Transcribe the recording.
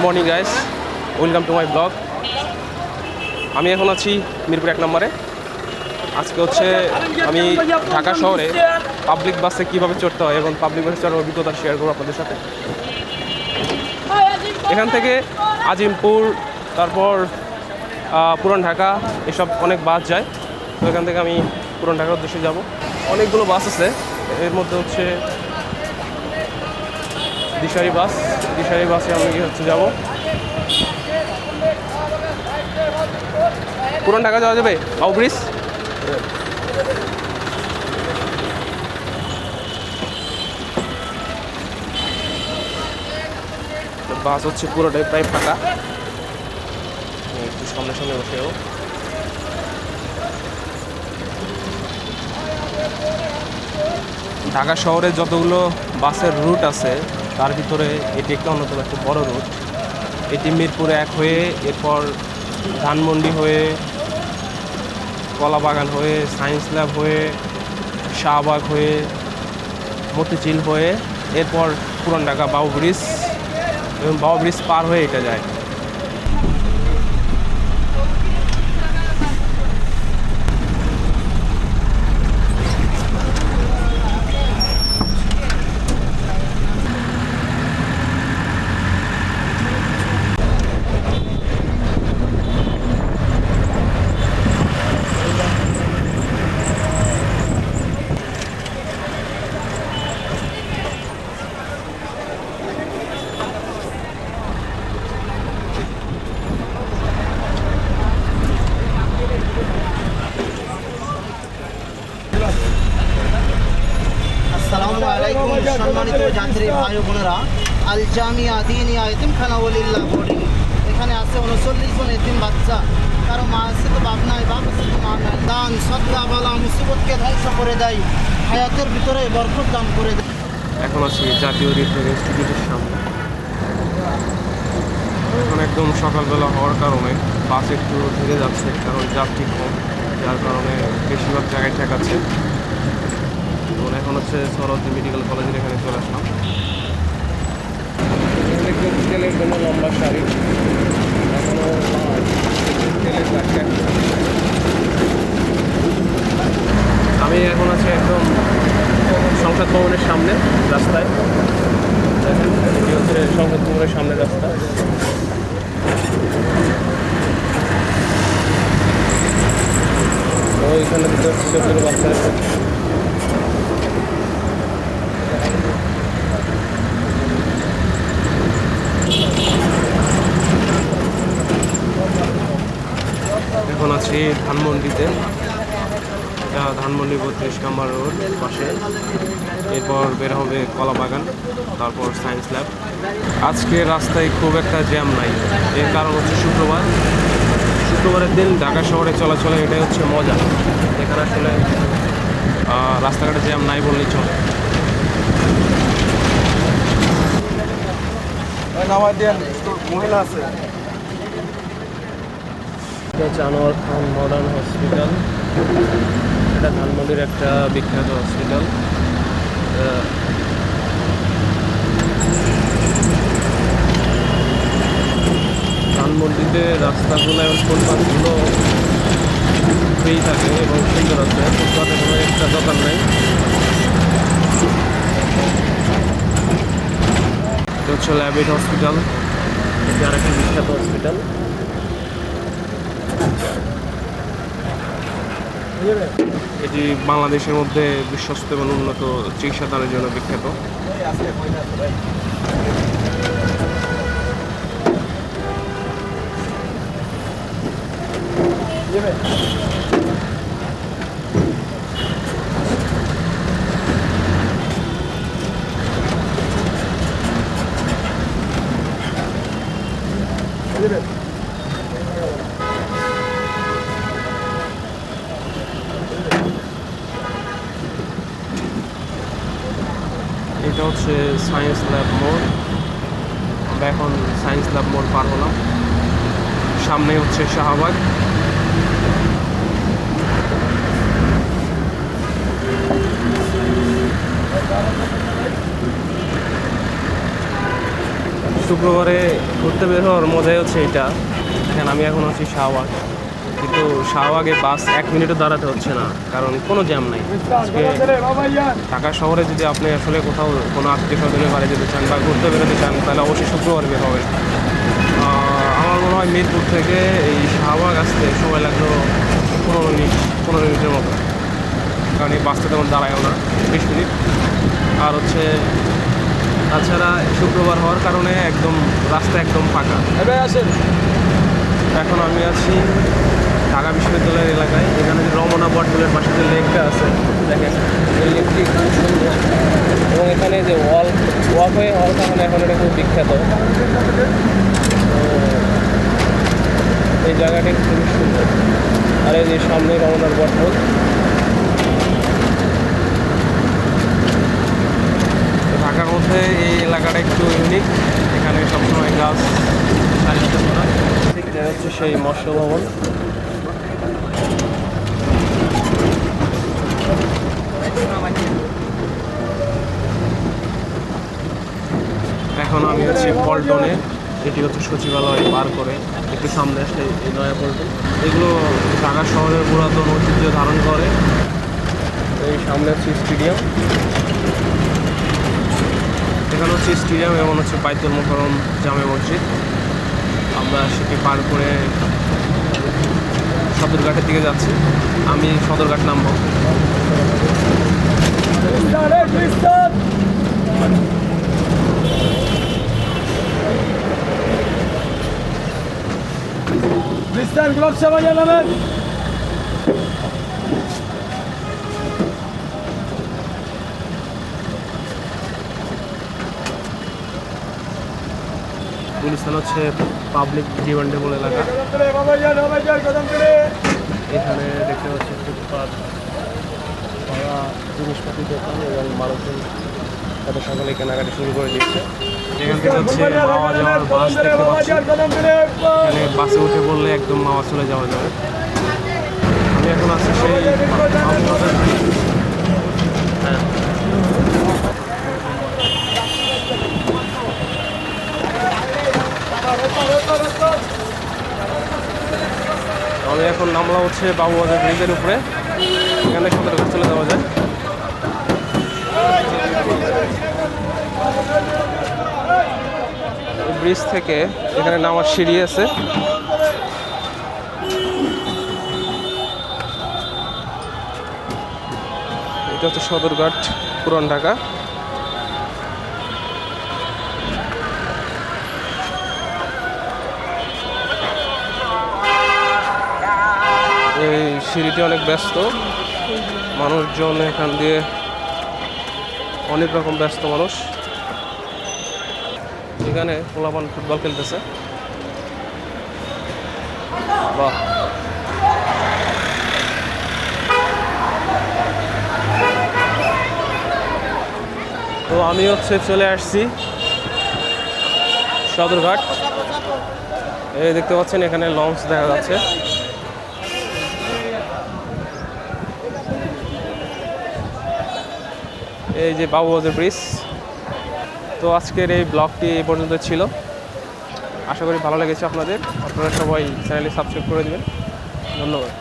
Morning guys, welcome to my blog. আমি এখন আছি মিরপুর 1 নম্বরে। আজকে হচ্ছে আমি ঢাকা শহরে পাবলিক বাসে কীভাবে চড়তে হয় এবং পাবলিক বাসে চড়ার অভিজ্ঞতা শেয়ার করবো আপনাদের সাথে। এখান থেকে আজিমপুর, তারপর পুরান ঢাকা, এসব অনেক বাস যায়। তো এখান থেকে আমি পুরান ঢাকার উদ্দেশ্যে যাব। অনেকগুলো বাস আছে, এর মধ্যে হচ্ছে দিশারি বাসে আমি হচ্ছে যাব। পুরান ঢাকা যাওয়া যাবে বাবু ব্রিজ। বাস হচ্ছে পুরোটাই প্রায় ফাঁকা। একটু সামনে বসেও ঢাকা শহরে যতগুলো বাসের রুট আছে তার ভিতরে এটি একটা অন্যতম একটা বড় রুট। এটি মিরপুর 1 হয়ে, এরপর ধানমন্ডি হয়ে, কলাবাগান হয়ে, সায়েন্স ল্যাব হয়ে, শাহবাগ হয়ে, মতিঝিল হয়ে, এরপর পুরান ঢাকা বাবু ব্রিজ এবং বাবু ব্রিজ পার হয়ে এটা যায়। আসসালামু আলাইকুম সম্মানিত যাত্রী ভাই বোনেরা, আল জামিয়া দিনিয়া এতিমখানা ওয়ালিল্লাহ বোর্ডিং। এখানে আছে 39 জন এতিম বাচ্চা। কারো মা আছে তো বাপ নাই, বাপ আছে তো মা নাই। দান সদকা বালা মুসিবতকে ধ্বংস করে দেয়, হায়াতের ভিতরে বরকত দান করে দেয়। এখন আছি জাতীয় হৃদরোগ ইনস্টিটিউটের সামনে। এখন একদম সকালবেলা হওয়ার কারণে বাস একটু ধীরে যাচ্ছে, কারণ যাত্রী কম, যার কারণে বেশিরভাগ জায়গায় ঠেকাচ্ছে। এবং এখন হচ্ছে সরোজ মেডিকেল কলেজের এখানে চলে আসলাম। তেলের জন্য লম্বা শাড়ি, এখনও তেলের প্যাকেট। আমি এখন আছি একদম সংসদ ভবনের সামনে রাস্তায়। এটি হচ্ছে সংসদ ভবনের সামনের রাস্তা। ওইখানে ছোটো বাচ্চারা এখন আছি ধানমন্ডিতে। ধানমন্ডি 32 নম্বর রোড পাশে। এরপর বের হবে কলাবাগান, তারপর সায়েন্স ল্যাব। আজকে রাস্তায় খুব একটা জ্যাম নাই, এর কারণ হচ্ছে শুক্রবারের দিন ঢাকা শহরে চলাচলে, এটাই হচ্ছে মজা। এখানে আসলে রাস্তাঘাটে জ্যাম নাই বললেই চলে। মহিলা আছে। এটা হচ্ছে আনোয়ার খান মডার্ন হসপিটাল। এটা ধানমন্ডির একটা বিখ্যাত হসপিটাল। ধানমন্ডিতে রাস্তাগুলো এবং ফুটপাথগুলো ফ্রি থাকে এবং সুন্দর আছে। ফুটপাথে কোনো একটা দোকান নেই। এটা হচ্ছে ল্যাবেট হসপিটাল, এটি আরেকটি বিখ্যাত হসপিটাল। এটি বাংলাদেশের মধ্যে বিশ্বস্ত এবং উন্নত চিকিৎসাদানের জন্য বিখ্যাত। এটা হচ্ছে সায়েন্স ল্যাব মোড়। আমরা এখন সায়েন্স ল্যাব মোড় পার হলাম। সামনে হচ্ছে শাহবাগ। শুক্রবারে ঘুরতে বের হওয়ার মজাই হচ্ছে এটা। দেখেন আমি এখন আছি শাহবাগ, কিন্তু শাহবাগে বাস 1 মিনিটও দাঁড়াতে হচ্ছে না, কারণ কোনো জ্যাম নাই। আজকে ঢাকা শহরে যদি আপনি আসলে কোথাও কোনো আত্মীয় স্বজনের বাড়ি যেতে চান বা ঘুরতে বেরোতে চান, তাহলে অবশ্যই শুক্রবার বের হবেন। আমার মনে হয় মিরপুর থেকে এই শাহবাগ আসতে সময় লাগলো 15 মিনিটের মতো, কারণ এই বাসটা তেমন দাঁড়ায়ও না, 20 মিনিট। আর হচ্ছে তাছাড়া শুক্রবার হওয়ার কারণে একদম রাস্তা একদম ফাঁকা। এখন আমি আছি ঢাকা বিশ্ববিদ্যালয়ের এলাকায়। এখানে যে রমনা বটমূলের পাশে যে লেকটা আছে, দেখেন এই লেকটি খুব সুন্দর, এবং এখানে যে ওয়াকওয়ে হওয়ার কারণে এখন এটা খুব বিখ্যাত। তো এই জায়গাটি খুবই সুন্দর। আর এই যে সামনে রমনার বটমূল। ঢাকার মধ্যে এই এলাকাটা একটু ইউনিক, এখানে সবসময় গাছ সারিতে করা। ঠিক এটা হচ্ছে সেই মৎস্য ভবন। এখন আমি আছি পল্টনে, এটি হচ্ছে সচিবালয় পার করে একটু সামনে আসলে এই নয়া পল্টন। এগুলো ঢাকা শহরের পুরাতন ঐতিহ্য ধারণ করে। এই সামনে হচ্ছে স্টেডিয়াম, এখানে হচ্ছে স্টেডিয়াম এবং হচ্ছে বাইতুল মোকাররম জামে মসজিদ। আমরা সেটি পার করে সদরঘাটের দিকে যাচ্ছি। আমি সদরঘাট নামবো। গুলিস্তান হচ্ছে পাবলিক ডিমান্ডেবল এলাকা। এখানে দেখতে পাচ্ছি ফুটপাত, সারা জিনিসপাতি দোকান এবং মানুষজন তাদের সকালে কেনাকাটি শুরু করে দিচ্ছে। এখান থেকে হচ্ছে মাওয়া যাওয়ার বাস দেখতে পাচ্ছি। এখানে বাসে উঠে বললে একদম মাওয়া চলে যাওয়া যাবে। আমি এখন আছি সেই হ্যাঁ। আমি এখন নামলাম হচ্ছে বাবুবাজার ব্রিজের উপরে, এখানে সদরঘাট চলে যাওয়া যায়। ব্রিজ থেকে এখানে নামার সিঁড়ি আছে। এটা হচ্ছে সদরঘাট, পুরান ঢাকা। এই সিঁড়িটি অনেক ব্যস্ত, মানুষজন এখান দিয়ে অনেক রকম ব্যস্ত মানুষ। এখানে পোলাপান ফুটবল খেলতেছে, বাহ। তো আমি হচ্ছে চলে আসছি সদরঘাট। এই দেখতে পাচ্ছেন এখানে লঞ্চ দেখা যাচ্ছে। এই যে বাবুবাজার ব্রিজ। তো আজকের এই ব্লগটি এই পর্যন্ত ছিল, আশা করি ভালো লেগেছে আপনাদের। আপনারা সবাই চ্যানেলটি সাবস্ক্রাইব করে দেবেন। ধন্যবাদ।